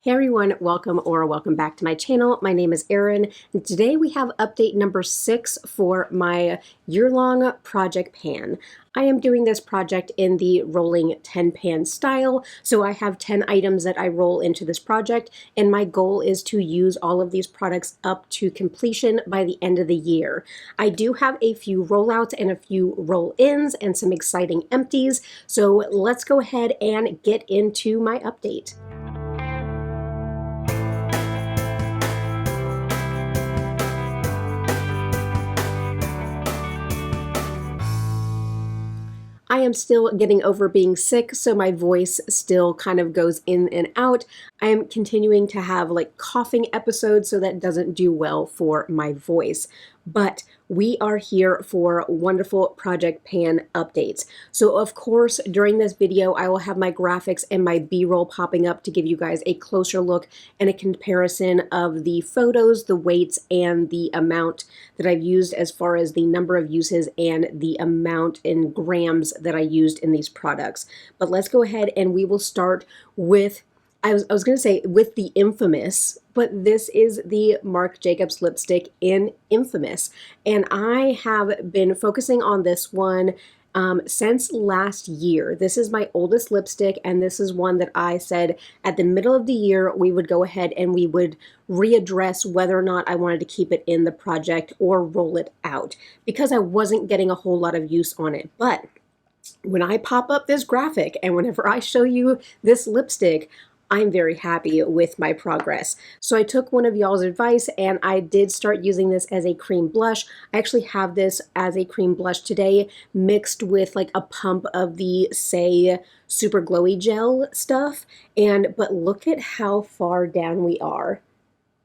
Hey everyone, welcome back to my channel. My name is Erin, and today we have update number 6 for my year-long project pan. I am doing this project in the rolling 10 pan style, so I have 10 items that I roll into this project, and my goal is to use all of these products up to completion by the end of the year. I do have a few rollouts and a few roll-ins and some exciting empties, so let's go ahead and get into my update. I am still getting over being sick, so my voice still kind of goes in and out. I am continuing to have like coughing episodes, so that doesn't do well for my voice. But we are here for wonderful project pan updates. So of course, during this video, I will have my graphics and my B-roll popping up to give you guys a closer look and a comparison of the photos, the weights, and the amount that I've used as far as the number of uses and the amount in grams that I used in these products. But let's go ahead and we will start with I was going to say with the infamous, but this is the Marc Jacobs lipstick in Infamous. And I have been focusing on this one since last year. This is my oldest lipstick, and this is one that I said at the middle of the year we would go ahead and we would readdress whether or not I wanted to keep it in the project or roll it out, because I wasn't getting a whole lot of use on it. But when I pop up this graphic and whenever I show you this lipstick, I'm very happy with my progress. So I took one of y'all's advice and I did start using this as a cream blush. I actually have this as a cream blush today mixed with like a pump of the Say Super Glowy Gel stuff. But look at how far down we are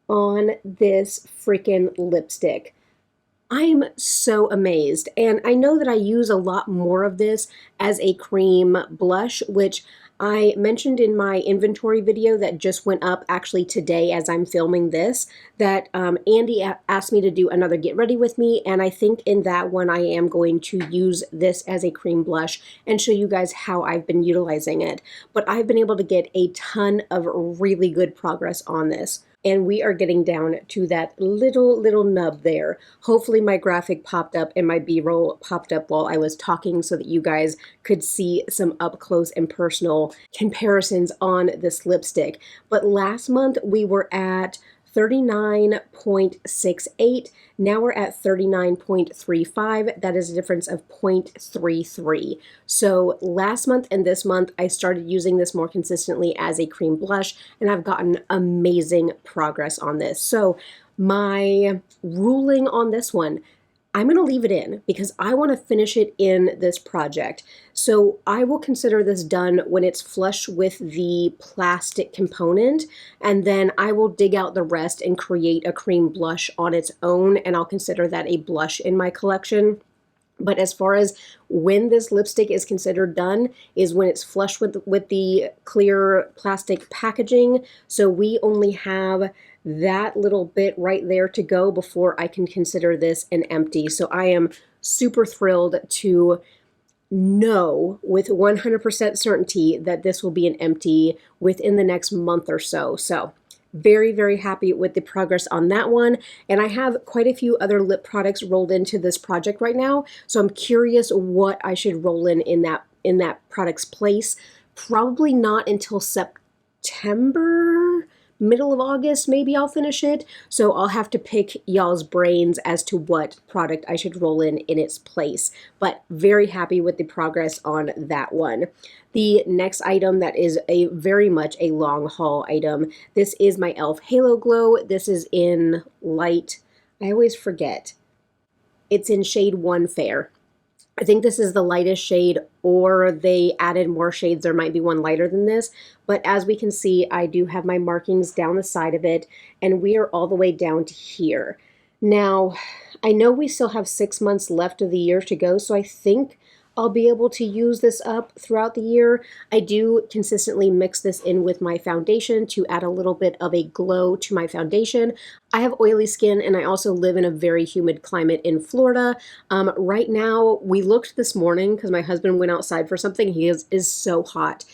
on this freaking lipstick. I'm so amazed, and I know that I use a lot more of this as a cream blush, which I mentioned in my inventory video that just went up actually today as I'm filming this, that Andy asked me to do another Get Ready With Me, and I think in that one I am going to use this as a cream blush and show you guys how I've been utilizing it. But I've been able to get a ton of really good progress on this. And we are getting down to that little nub there. Hopefully my graphic popped up and my B-roll popped up while I was talking so that you guys could see some up close and personal comparisons on this lipstick. But last month we were at 39.68. Now we're at 39.35. That is a difference of 0.33. So last month and this month, I started using this more consistently as a cream blush, and I've gotten amazing progress on this. So my ruling on this one, I'm going to leave it in because I want to finish it in this project. So I will consider this done when it's flush with the plastic component, and then I will dig out the rest and create a cream blush on its own, and I'll consider that a blush in my collection. But as far as when this lipstick is considered done is when it's flush with the clear plastic packaging. So we only have that little bit right there to go before I can consider this an empty. So I am super thrilled to know with 100% certainty that this will be an empty within the next month or so. So very happy with the progress on that one. And I have quite a few other lip products rolled into this project right now. So I'm curious what I should roll in that product's place. Probably not until September, middle of August, maybe I'll finish it. So I'll have to pick y'all's brains as to what product I should roll in its place. But very happy with the progress on that one. The next item that is a very much a long haul item. This is my e.l.f. Halo Glow. This is in light, I always forget. It's in shade 1 Fair. I think this is the lightest shade, or they added more shades. There might be one lighter than this, but as we can see, I do have my markings down the side of it, and we are all the way down to here. Now, I know we still have 6 months left of the year to go, so I think I'll be able to use this up throughout the year. I do consistently mix this in with my foundation to add a little bit of a glow to my foundation. I have oily skin, and I also live in a very humid climate in Florida. Right now, we looked this morning because my husband went outside for something. He is so hot.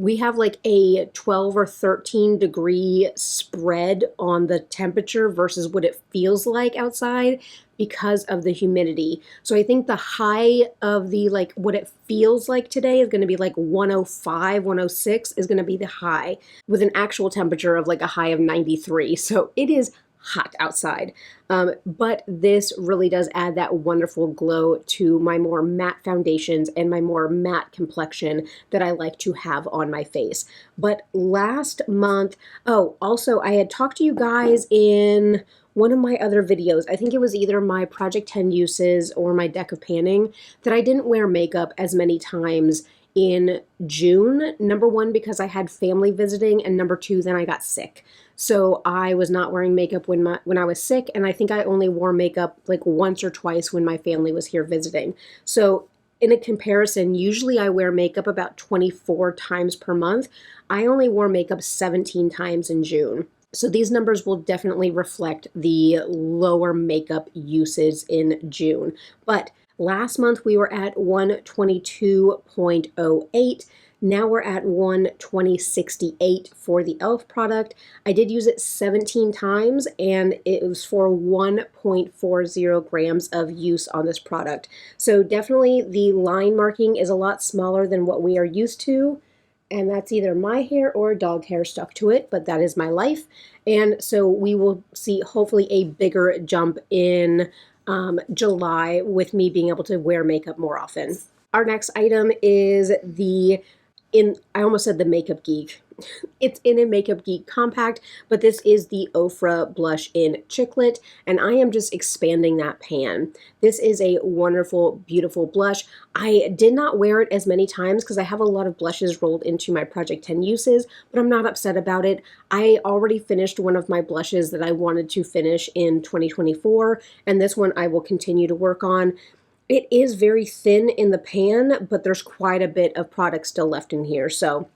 we have like a 12 or 13 degree spread on the temperature versus what it feels like outside because of the humidity. So I think the high of the like what it feels like today is going to be like 105, 106 is going to be the high with an actual temperature of like a high of 93. So it is hot outside. But this really does add that wonderful glow to my more matte foundations and my more matte complexion that I like to have on my face. But last month, oh, also I had talked to you guys in one of my other videos, I think it was either my Project 10 uses or my deck of panning, that I didn't wear makeup as many times in June. Number one, because I had family visiting, and number two, then I got sick. So I was not wearing makeup when I was sick, and I think I only wore makeup like once or twice when my family was here visiting. So in a comparison, usually I wear makeup about 24 times per month. I only wore makeup 17 times in June. So these numbers will definitely reflect the lower makeup uses in June. But last month we were at 122.08. Now we're at 120.68 for the e.l.f. product. I did use it 17 times and it was for 1.40 grams of use on this product. So definitely the line marking is a lot smaller than what we are used to. And that's either my hair or dog hair stuck to it, but that is my life. And so we will see hopefully a bigger jump in July with me being able to wear makeup more often. Our next item is I almost said the Makeup Geek. It's in a Makeup Geek compact, but this is the Ofra blush in Chiclet, and I am just expanding that pan. This is a wonderful, beautiful blush. I did not wear it as many times because I have a lot of blushes rolled into my Project 10 uses, but I'm not upset about it. I already finished one of my blushes that I wanted to finish in 2024, and this one I will continue to work on. It is very thin in the pan, but there's quite a bit of product still left in here, so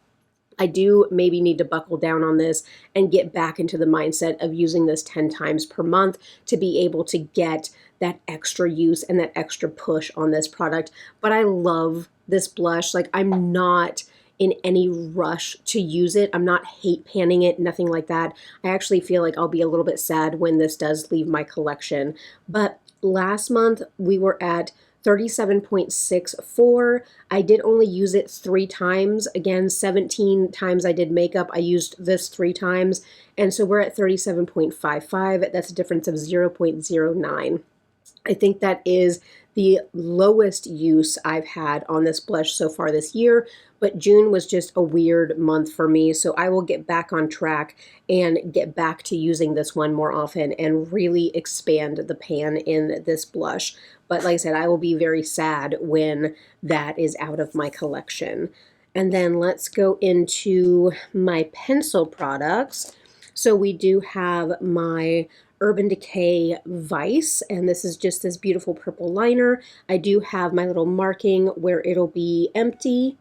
I do maybe need to buckle down on this and get back into the mindset of using this 10 times per month to be able to get that extra use and that extra push on this product. But I love this blush. Like, I'm not in any rush to use it. I'm not hate panning it, nothing like that. I actually feel like I'll be a little bit sad when this does leave my collection. But last month we were at 37.64. I did only use it 3 times. Again, 17 times I did makeup. I used this 3 times. And so we're at 37.55. That's a difference of 0.09. I think that is the lowest use I've had on this blush so far this year, but June was just a weird month for me, so I will get back on track and get back to using this one more often and really expand the pan in this blush. But like I said, I will be very sad when that is out of my collection. And then let's go into my pencil products. So we do have my Urban Decay Vice, and this is just this beautiful purple liner. I do have my little marking where it'll be empty,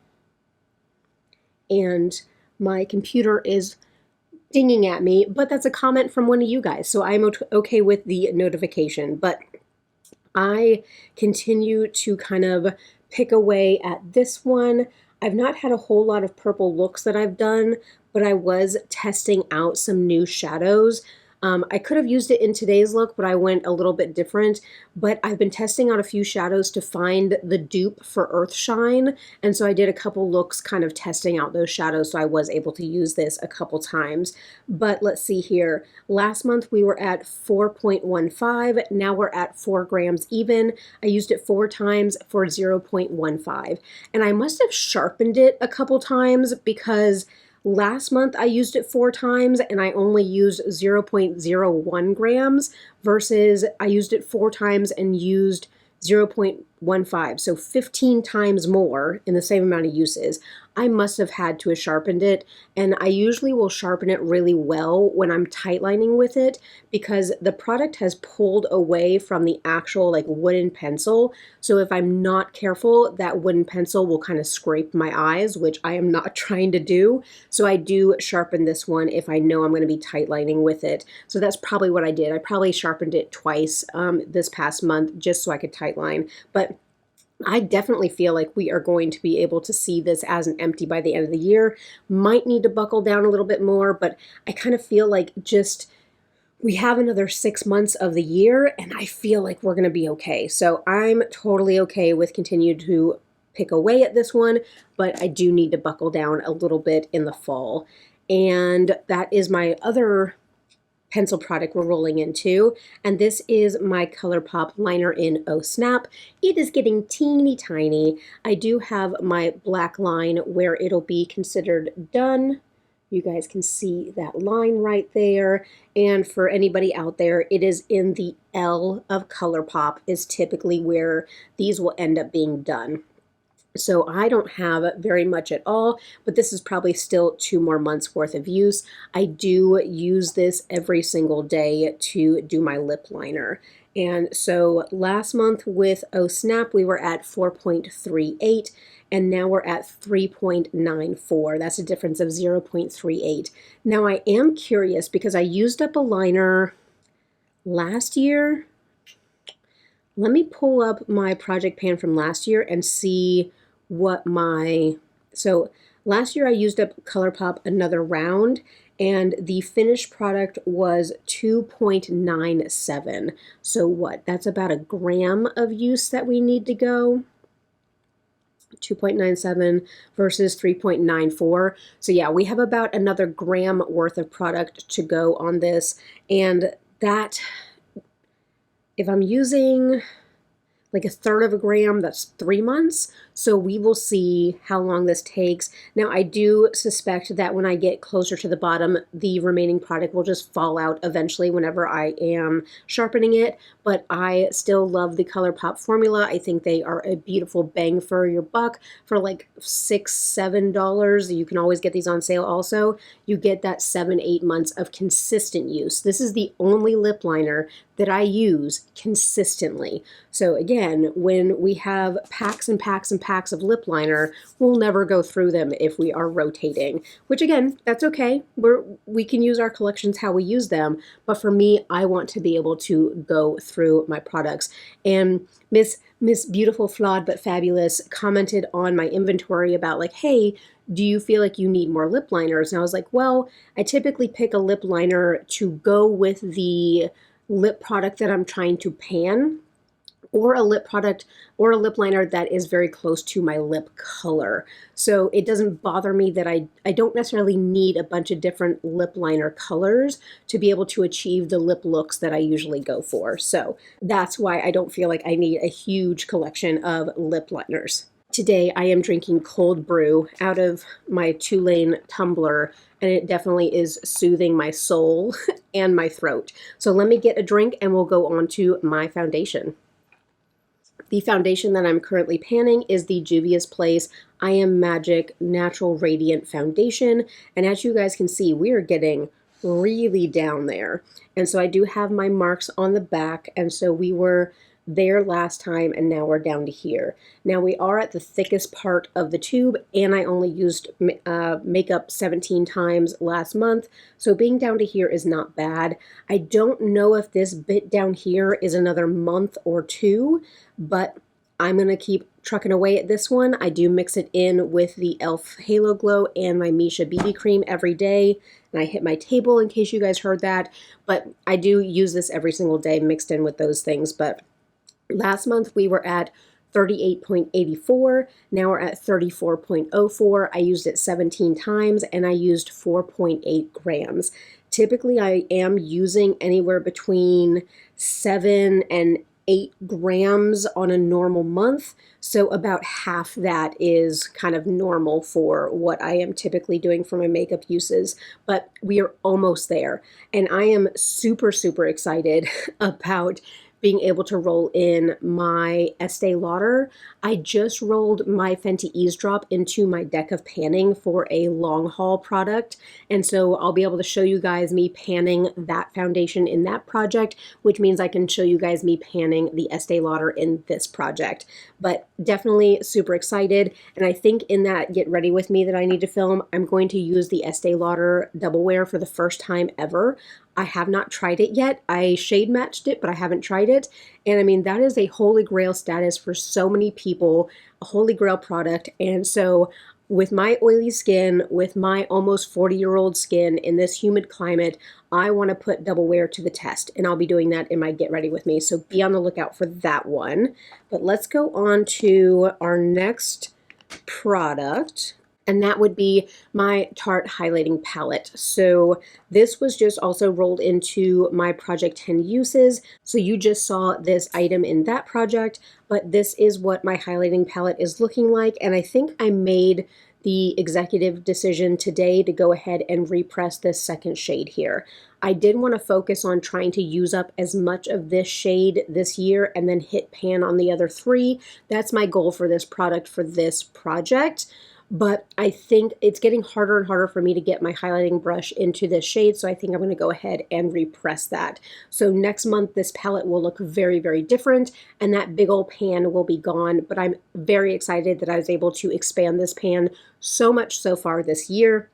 and my computer is dinging at me, but that's a comment from one of you guys, so I'm okay with the notification. But I continue to kind of pick away at this one. I've not had a whole lot of purple looks that I've done, but I was testing out some new shadows. I could have used it in today's look, but I went a little bit different. But I've been testing out a few shadows to find the dupe for Earthshine. And so I did a couple looks kind of testing out those shadows, so I was able to use this a couple times. But let's see here. Last month we were at 4.15. Now we're at 4 grams even. I used it 4 times for 0.15. And I must have sharpened it a couple times because last month I used it 4 times and I only used 0.01 grams versus I used it 4 times and used 0.15, so 15 times more in the same amount of uses. I must have had to have sharpened it, and I usually will sharpen it really well when I'm tightlining with it because the product has pulled away from the actual like wooden pencil. So if I'm not careful, that wooden pencil will kind of scrape my eyes, which I am not trying to do. So I do sharpen this one if I know I'm going to be tightlining with it. So that's probably what I did. I probably sharpened it twice this past month just so I could tightline. But I definitely feel like we are going to be able to see this as an empty by the end of the year. Might need to buckle down a little bit more, but I kind of feel like just we have another 6 months of the year and I feel like we're going to be okay. So I'm totally okay with continuing to pick away at this one, but I do need to buckle down a little bit in the fall. And that is my other pencil product we're rolling into, and this is my ColourPop liner in Oh Snap. It is getting teeny tiny. I do have my black line where it'll be considered done. You guys can see that line right there. And for anybody out there, it is in the L of ColourPop is typically where these will end up being done. So I don't have very much at all, but this is probably still 2 more months worth of use. I do use this every single day to do my lip liner. And so last month with Oh Snap, we were at 4.38, and now we're at 3.94. That's a difference of 0.38. Now I am curious because I used up a liner last year. Let me pull up my project pan from last year and see what so last year I used up ColourPop another round, and the finished product was 2.97. So what? That's about a gram of use that we need to go. 2.97 versus 3.94. So yeah, we have about another gram worth of product to go on this, and that, if I'm using like a third of a gram, that's 3 months. So we will see how long this takes. Now I do suspect that when I get closer to the bottom, the remaining product will just fall out eventually whenever I am sharpening it. But I still love the ColourPop formula. I think they are a beautiful bang for your buck for like $6-7. You can always get these on sale also. You get that 7-8 months of consistent use. This is the only lip liner that I use consistently. So again, when we have packs and packs and packs of lip liner, we'll never go through them if we are rotating, which again, that's okay. We can use our collections how we use them, but for me, I want to be able to go through my products. And Miss Beautiful Flawed But Fabulous commented on my inventory about like, hey, do you feel like you need more lip liners? And I was like, well, I typically pick a lip liner to go with the lip product that I'm trying to pan, or a lip product or a lip liner that is very close to my lip color. So it doesn't bother me that I don't necessarily need a bunch of different lip liner colors to be able to achieve the lip looks that I usually go for. So that's why I don't feel like I need a huge collection of lip liners. Today I am drinking cold brew out of my 2-lane tumbler, and it definitely is soothing my soul and my throat. So let me get a drink and we'll go on to my foundation. The foundation that I'm currently panning is the Juvia's Place I Am Magic Natural Radiant Foundation. And as you guys can see, we are getting really down there. And so I do have my marks on the back. And so we were there last time, and now we're down to here. Now we are at the thickest part of the tube, and I only used makeup 17 times last month, so being down to here is not bad. I don't know if this bit down here is another month or 2, but I'm gonna keep trucking away at this one. I do mix it in with the e.l.f. Halo Glow and my Misha BB cream every day, and I hit my table in case you guys heard that, but I do use this every single day mixed in with those things. But last month we were at 38.84, now we're at 34.04. I used it 17 times and I used 4.8 grams. Typically I am using anywhere between 7 and 8 grams on a normal month, so about half that is kind of normal for what I am typically doing for my makeup uses, but we are almost there, and I am super excited about being able to roll in my Estee Lauder. I just rolled my Fenty Eavesdrop into my deck of panning for a long haul product, and so I'll be able to show you guys me panning that foundation in that project, which means I can show you guys me panning the Estee Lauder in this project. But definitely super excited. And I think in that get ready with me that I need to film, I'm going to use the Estee Lauder Double Wear for the first time ever. I have not tried it yet. I shade matched it, but I haven't tried it. And I mean, that is a holy grail status for so many people, a holy grail product. And so with my oily skin, with my almost 40-year-old skin in this humid climate, I want to put Double Wear to the test, and I'll be doing that in my Get Ready With Me, so be on the lookout for that one. But let's go on to our next product, and that would be my Tarte highlighting palette. So this was just also rolled into my Project 10 uses. So you just saw this item in that project, but this is what my highlighting palette is looking like. And I think I made the executive decision today to go ahead and repress this second shade here. I did want to focus on trying to use up as much of this shade this year and then hit pan on the other three. That's my goal for this product for this project. But I think it's getting harder and harder for me to get my highlighting brush into this shade, so I think I'm going to go ahead and repress that. So next month, this palette will look very, very different, and that big old pan will be gone, but I'm very excited that I was able to expand this pan so much so far this year.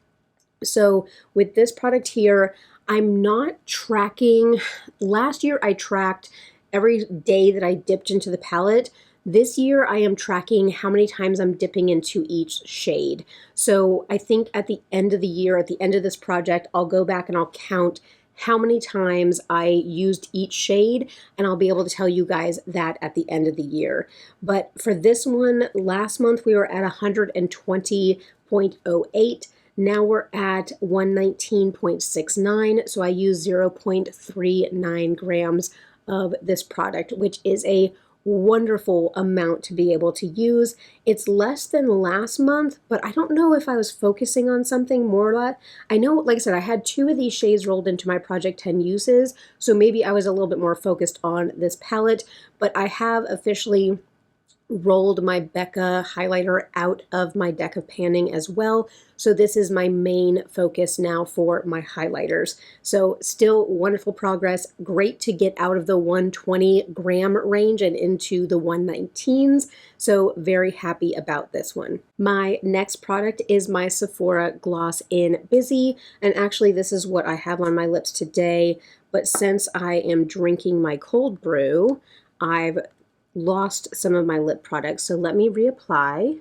So with this product here, I'm not tracking. Last year, I tracked every day that I dipped into the palette. This year, I am tracking how many times I'm dipping into each shade. So I think at the end of the year, at the end of this project, I'll go back and I'll count how many times I used each shade, and I'll be able to tell you guys that at the end of the year. But for this one, last month we were at 120.08. Now we're at 119.69, so I use 0.39 grams of this product, which is a wonderful amount to be able to use. It's less than last month, but I don't know if I was focusing on something more or less. I know, like I said, I had 2 of these shades rolled into my Project 10 uses, so maybe I was a little bit more focused on this palette, but I have officially rolled my Becca highlighter out of my deck of panning as well. So this is my main focus now for my highlighters. So still wonderful progress. Great to get out of the 120 gram range and into the 119s. So very happy about this one. My next product is my Sephora Gloss in Busy. And actually this is what I have on my lips today. But since I am drinking my cold brew, I've lost some of my lip products, so let me reapply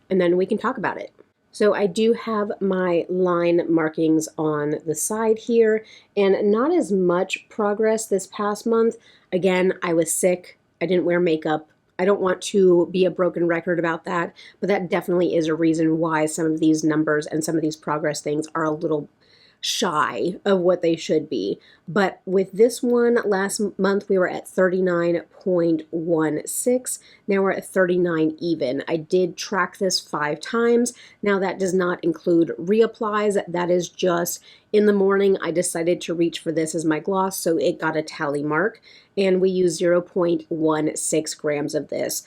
and then we can talk about it. So I do have my line markings on the side here, and not as much progress this past month. Again, I was sick, I didn't wear makeup. I don't want to be a broken record about that, but that definitely is a reason why some of these numbers and some of these progress things are a little shy of what they should be. But with this one, last month we were at 39.16. Now we're at 39 even. I did track this 5 times. Now that does not include reapplies. That is just in the morning I decided to reach for this as my gloss, so it got a tally mark. And we use 0.16 grams of this.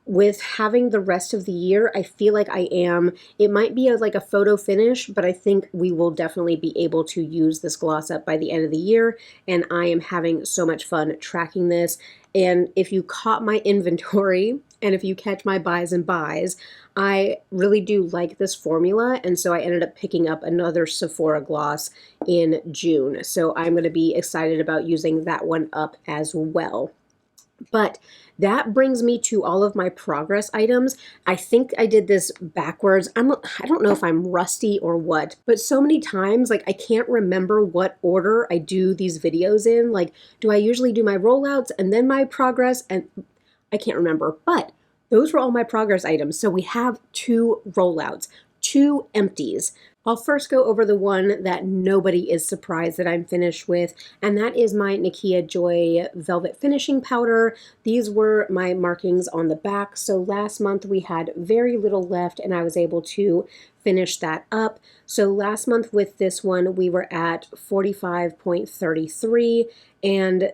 With having the rest of the year, I feel like it might be like a photo finish, but I think we will definitely be able to use this gloss up by the end of the year, and I am having so much fun tracking this. And if you caught my inventory, and if you catch my buys and buys, I really do like this formula, and so I ended up picking up another Sephora gloss in June. So I'm going to be excited about using that one up as well. But that brings me to all of my progress items. I think I did this backwards. I don't know if I'm rusty or what, but so many times, like, I can't remember what order I do these videos in. Like, do I usually do my rollouts and then my progress? And I can't remember, but those were all my progress items. So we have 2 rollouts, 2 empties. I'll first go over the one that nobody is surprised that I'm finished with, and that is my Nakia Joy Velvet Finishing Powder. These were my markings on the back, so last month we had very little left and I was able to finish that up. So last month with this one we were at 45.33, and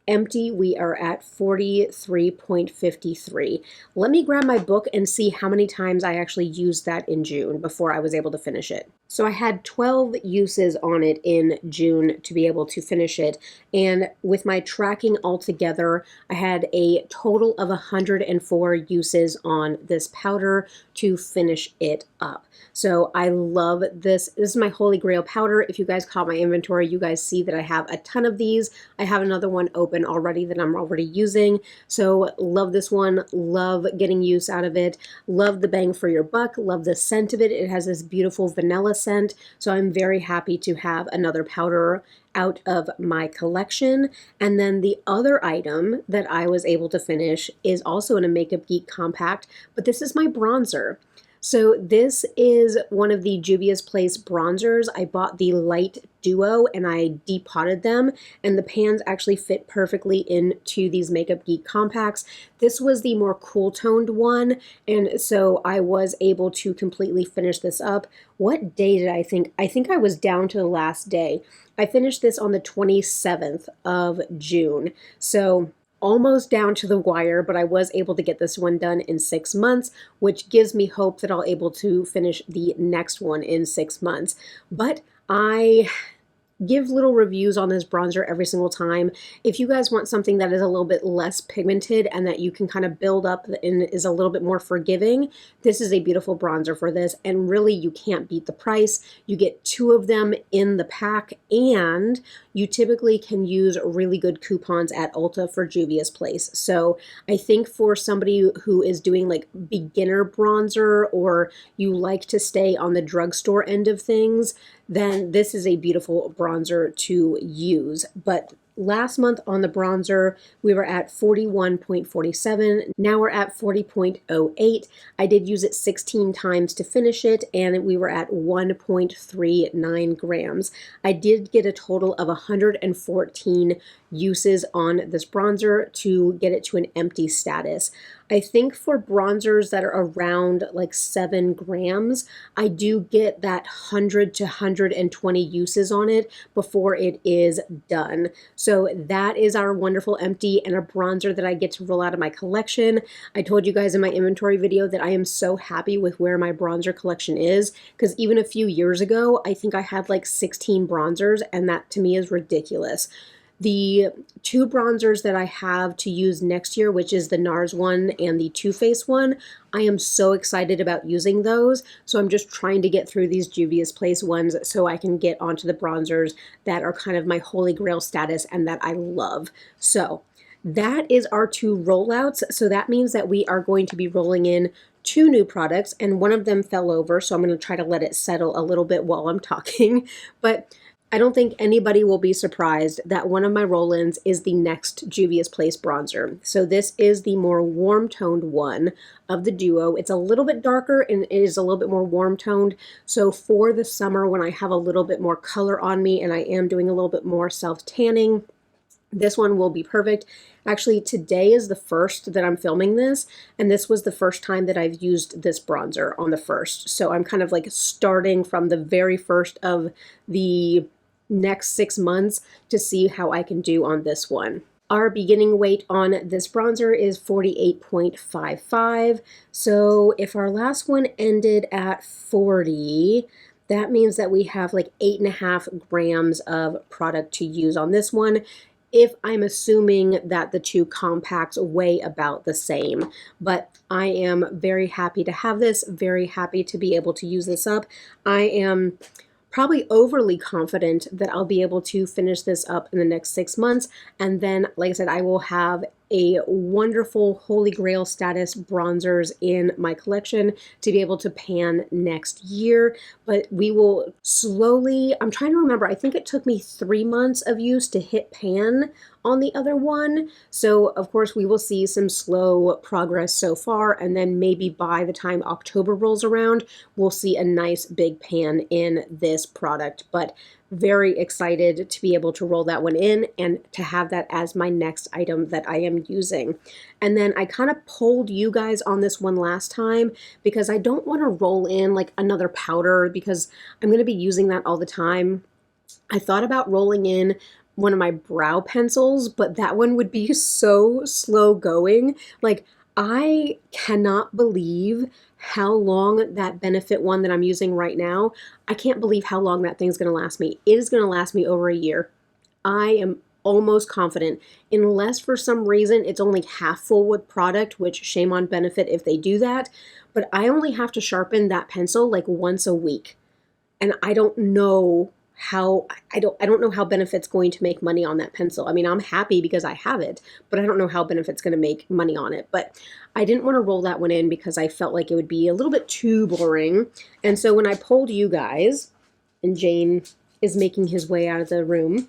empty, we are at 43.53. Let me grab my book and see how many times I actually used that in June before I was able to finish it. So I had 12 uses on it in June to be able to finish it, and with my tracking altogether, I had a total of 104 uses on this powder to finish it up. So I love this. This is my Holy Grail powder. If you guys caught my inventory, you guys see that I have a ton of these. I have another one open already that I'm already using. So love this one, love getting use out of it, love the bang for your buck, love the scent of it. It has this beautiful vanilla scent. So I'm very happy to have another powder out of my collection. And then the other item that I was able to finish is also in a Makeup Geek compact, but this is my bronzer. So this is one of the Juvia's Place bronzers. I bought the light duo and I depotted them, and the pans actually fit perfectly into these Makeup Geek compacts. This was the more cool toned one, and so I was able to completely finish this up. What day did I think? I think I was down to the last day. I finished this on the 27th of June. So almost down to the wire, but I was able to get this one done in 6 months, which gives me hope that I'll able to finish the next one in 6 months. But I give little reviews on this bronzer every single time. If you guys want something that is a little bit less pigmented and that you can kind of build up and is a little bit more forgiving, this is a beautiful bronzer for this, and really you can't beat the price. You get 2 of them in the pack, and you typically can use really good coupons at Ulta for Juvia's Place. So I think for somebody who is doing like beginner bronzer, or you like to stay on the drugstore end of things, then this is a beautiful bronzer to use. But last month on the bronzer, we were at 41.47. Now we're at 40.08. I did use it 16 times to finish it, and we were at 1.39 grams. I did get a total of 114 uses on this bronzer to get it to an empty status. I think for bronzers that are around like 7 grams, I do get that 100 to 120 uses on it before it is done. So that is our wonderful empty and a bronzer that I get to roll out of my collection. I told you guys in my inventory video that I am so happy with where my bronzer collection is, because even a few years ago, I think I had like 16 bronzers, and that to me is ridiculous. The 2 bronzers that I have to use next year, which is the NARS one and the Too Faced one, I am so excited about using those. So I'm just trying to get through these Juvia's Place ones so I can get onto the bronzers that are kind of my holy grail status and that I love. So that is our 2 rollouts. So that means that we are going to be rolling in 2 new products, and one of them fell over. So I'm going to try to let it settle a little bit while I'm talking. But I don't think anybody will be surprised that one of my roll-ins is the next Juvia's Place bronzer. So this is the more warm-toned one of the duo. It's a little bit darker and it is a little bit more warm-toned. So for the summer, when I have a little bit more color on me and I am doing a little bit more self-tanning, this one will be perfect. Actually, today is the first that I'm filming this, and this was the first time that I've used this bronzer on the first. So I'm kind of like starting from the very first of the next 6 months to see how I can do on this one. Our beginning weight on this bronzer is 48.55. So if our last one ended at 40, that means that we have like 8.5 grams of product to use on this one, if I'm assuming that the 2 compacts weigh about the same. But I am very happy to have this, very happy to be able to use this up. I am probably overly confident that I'll be able to finish this up in the next 6 months. And then, like I said, I will have a wonderful holy grail status bronzers in my collection to be able to pan next year. But we will slowly, I'm trying to remember, I think it took me 3 months of use to hit pan on the other one. So of course we will see some slow progress so far, and then maybe by the time October rolls around, we'll see a nice big pan in this product. But very excited to be able to roll that one in and to have that as my next item that I am using. And then I kind of polled you guys on this one last time because I don't want to roll in like another powder because I'm going to be using that all the time. I thought about rolling in one of my brow pencils, but that one would be so slow going. Like, I cannot believe how long that Benefit one that I'm using right now, I can't believe how long that thing's going to last me. It is going to last me over a year. I am almost confident, unless for some reason it's only half full with product, which shame on Benefit if they do that, but I only have to sharpen that pencil like once a week. And I don't know how I don't know how Benefit's going to make money on that pencil. I mean, I'm happy because I have it, but I don't know how Benefit's going to make money on it. But I didn't want to roll that one in because I felt like it would be a little bit too boring. And so when I polled you guys, and Jane is making his way out of the room,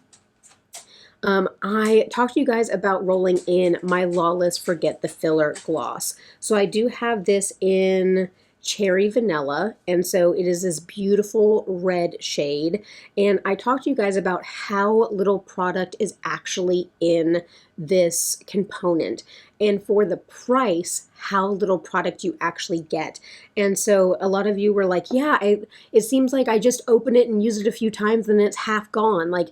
I talked to you guys about rolling in my Lawless Forget the Filler gloss. So I do have this in Cherry Vanilla, and so it is this beautiful red shade. And I talked to you guys about how little product is actually in this component, and for the price, how little product you actually get. And so a lot of you were like, yeah, it seems like I just open it and use it a few times and it's half gone. Like,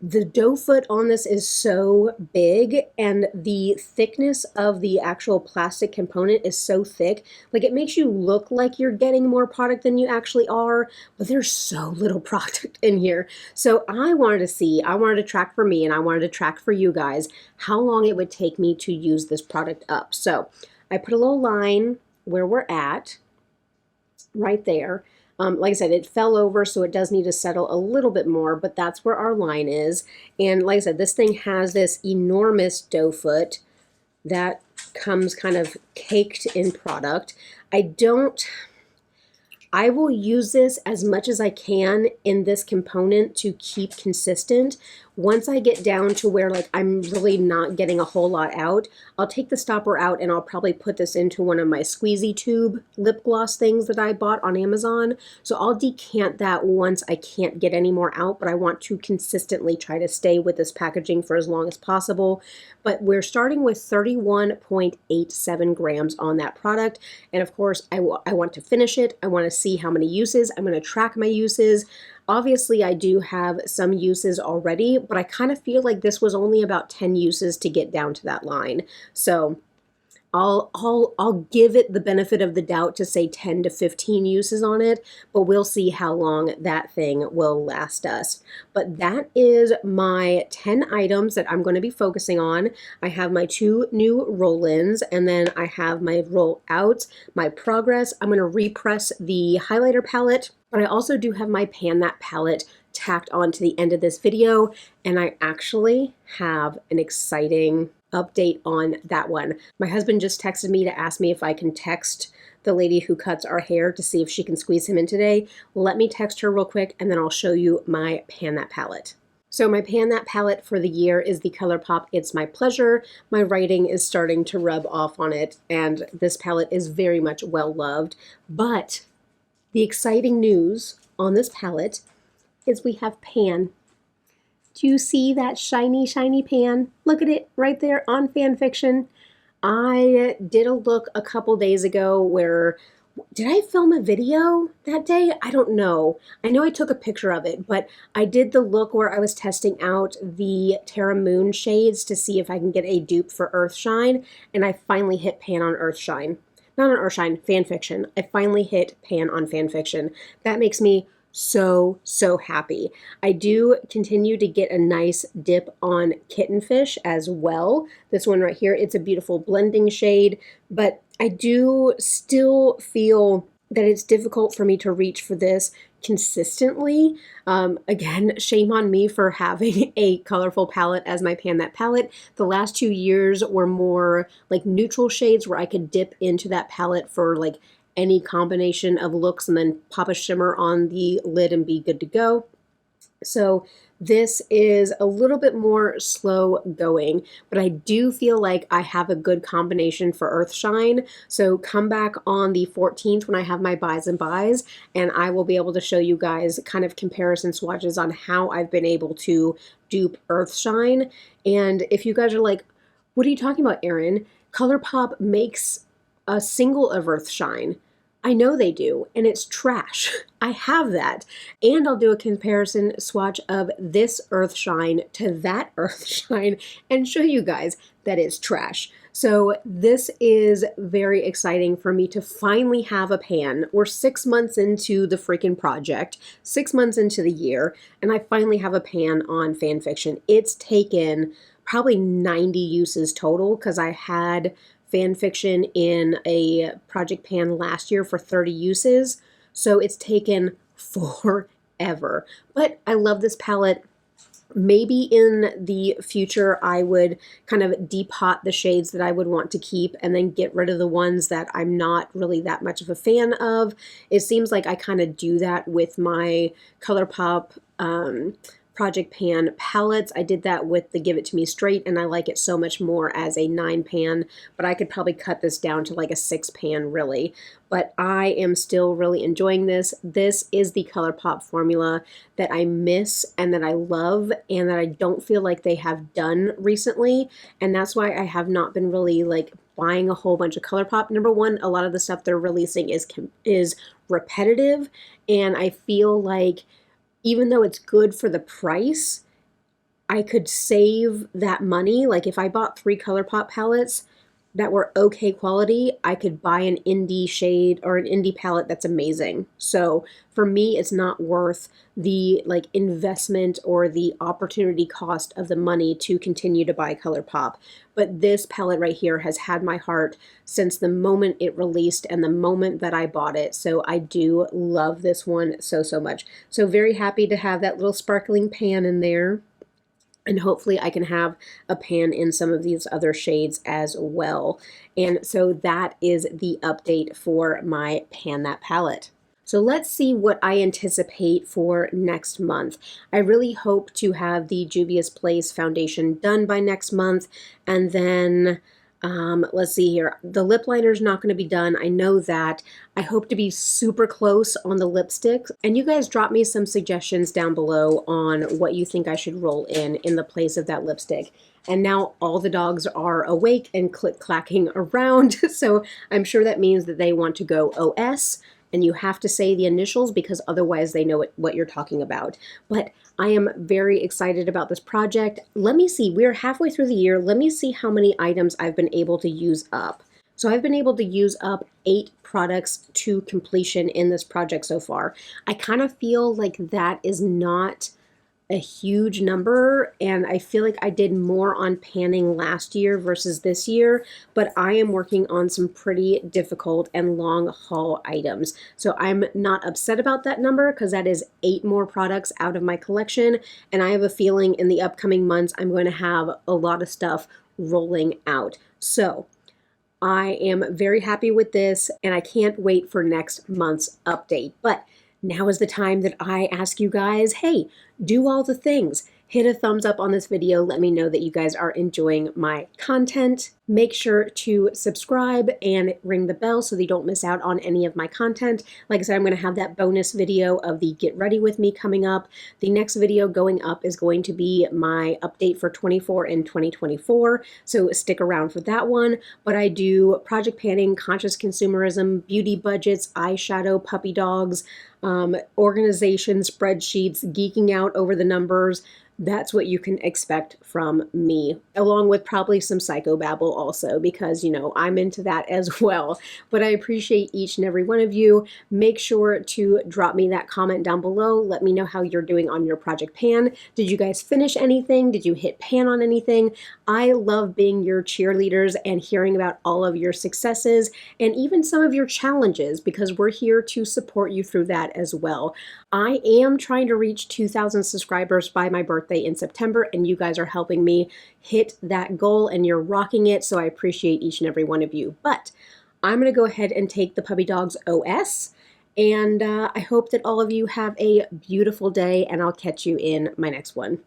the doe foot on this is so big, and the thickness of the actual plastic component is so thick. Like, it makes you look like you're getting more product than you actually are, but there's so little product in here. So I wanted to track for me, and I wanted to track for you guys how long it would take me to use this product up. So I put a little line where we're at, right there. Like I said, it fell over, so it does need to settle a little bit more, but that's where our line is. And like I said, this thing has this enormous doe foot that comes kind of caked in product. I will use this as much as I can in this component to keep consistent. Once I get down to where like I'm really not getting a whole lot out, I'll take the stopper out and I'll probably put this into one of my squeezy tube lip gloss things that I bought on Amazon. So I'll decant that once I can't get any more out, but I want to consistently try to stay with this packaging for as long as possible. But we're starting with 31.87 grams on that product. And of course, I want to finish it. I want to see how many uses. I'm going to track my uses. Obviously, I do have some uses already, but I kind of feel like this was only about 10 uses to get down to that line. So I'll give it the benefit of the doubt to say 10 to 15 uses on it, but we'll see how long that thing will last us. But that is my 10 items that I'm going to be focusing on. I have my 2 new roll-ins, and then I have my roll-outs, my progress. I'm going to repress the highlighter palette, but I also do have my Pan That palette tacked on to the end of this video, and I actually have an exciting update on that one. My husband just texted me to ask me if I can text the lady who cuts our hair to see if she can squeeze him in today. Let me text her real quick, and then I'll show you my Pan That palette. So my Pan That palette for the year is the ColourPop It's My Pleasure. My writing is starting to rub off on it, and this palette is very much well loved. But the exciting news on this palette is we have Pan. Do you see that shiny, shiny pan? Look at it right there on Fanfiction. I did a look a couple days ago where, did I film a video that day? I don't know. I know I took a picture of it, but I did the look where I was testing out the Terra Moon shades to see if I can get a dupe for Earthshine, and I finally hit Pan on Earthshine. Not on Earthshine, Fanfiction. I finally hit Pan on Fanfiction. That makes me so happy. I do continue to get a nice dip on Kittenfish as well. This one right here, it's a beautiful blending shade, but I do still feel that it's difficult for me to reach for this consistently. Again, shame on me for having a colorful palette as my Pan That palette. The last 2 years were more like neutral shades where I could dip into that palette for like any combination of looks and then pop a shimmer on the lid and be good to go. So this is a little bit more slow going, but I do feel like I have a good combination for Earthshine. So come back on the 14th when I have my buys and buys, and I will be able to show you guys kind of comparison swatches on how I've been able to dupe Earthshine. And if you guys are like, what are you talking about, Erin? ColourPop makes a single of Earthshine. I know they do, and it's trash. I have that. And I'll do a comparison swatch of this Earthshine to that Earthshine and show you guys that it's trash. So this is very exciting for me to finally have a pan. We're 6 months into the freaking project, 6 months into the year, and I finally have a pan on fan fiction. It's taken probably 90 uses total because I had fan fiction in a project pan last year for 30 uses. So it's taken forever. But I love this palette. Maybe in the future, I would kind of depot the shades that I would want to keep and then get rid of the ones that I'm not really that much of a fan of. It seems like I kind of do that with my ColourPop Project Pan palettes. I did that with the Give It To Me Straight, and I like it so much more as a 9 pan, but I could probably cut this down to like a 6 pan really. But I am still really enjoying this. This is the ColourPop formula that I miss and that I love and that I don't feel like they have done recently, and that's why I have not been really like buying a whole bunch of ColourPop. Number one, a lot of the stuff they're releasing is repetitive, and I feel like even though it's good for the price, I could save that money. Like if I bought 3 ColourPop palettes that were okay quality, I could buy an indie shade or an indie palette that's amazing. So for me, it's not worth the like investment or the opportunity cost of the money to continue to buy ColourPop. But this palette right here has had my heart since the moment it released and the moment that I bought it. So I do love this one so, so much. So very happy to have that little sparkling pan in there. And hopefully I can have a pan in some of these other shades as well. And so that is the update for my Pan That palette. So let's see what I anticipate for next month. I really hope to have the Juvia's Place foundation done by next month, and then let's see here. The lip liner is not going to be done. I know that. I hope to be super close on the lipstick. And you guys drop me some suggestions down below on what you think I should roll in the place of that lipstick. And now all the dogs are awake and click-clacking around. So I'm sure that means that they want to go OS. And you have to say the initials because otherwise they know what you're talking about. But I am very excited about this project. Let me see, we're halfway through the year. Let me see how many items I've been able to use up. So I've been able to use up 8 products to completion in this project so far. I kind of feel like that is not a huge number, and I feel like I did more on panning last year versus this year, but I am working on some pretty difficult and long haul items. So I'm not upset about that number because that is 8 more products out of my collection, and I have a feeling in the upcoming months I'm going to have a lot of stuff rolling out. So I am very happy with this, and I can't wait for next month's update. But now is the time that I ask you guys, hey, do all the things. Hit a thumbs up on this video. Let me know that you guys are enjoying my content. Make sure to subscribe and ring the bell so that you don't miss out on any of my content. Like I said, I'm going to have that bonus video of the Get Ready With Me coming up. The next video going up is going to be my update for 24 and 2024. So stick around for that one. But I do project panning, conscious consumerism, beauty budgets, eyeshadow, puppy dogs, organization spreadsheets, geeking out over the numbers. That's what you can expect from me, along with probably some psychobabble also, because, you know, I'm into that as well. But I appreciate each and every one of you. Make sure to drop me that comment down below. Let me know how you're doing on your project pan. Did you guys finish anything? Did you hit pan on anything? I love being your cheerleaders and hearing about all of your successes and even some of your challenges, because we're here to support you through that as well. I am trying to reach 2,000 subscribers by my birthday in September, and you guys are helping me hit that goal, and you're rocking it, so I appreciate each and every one of you. But I'm going to go ahead and take the puppy dogs OS, and I hope that all of you have a beautiful day, and I'll catch you in my next one.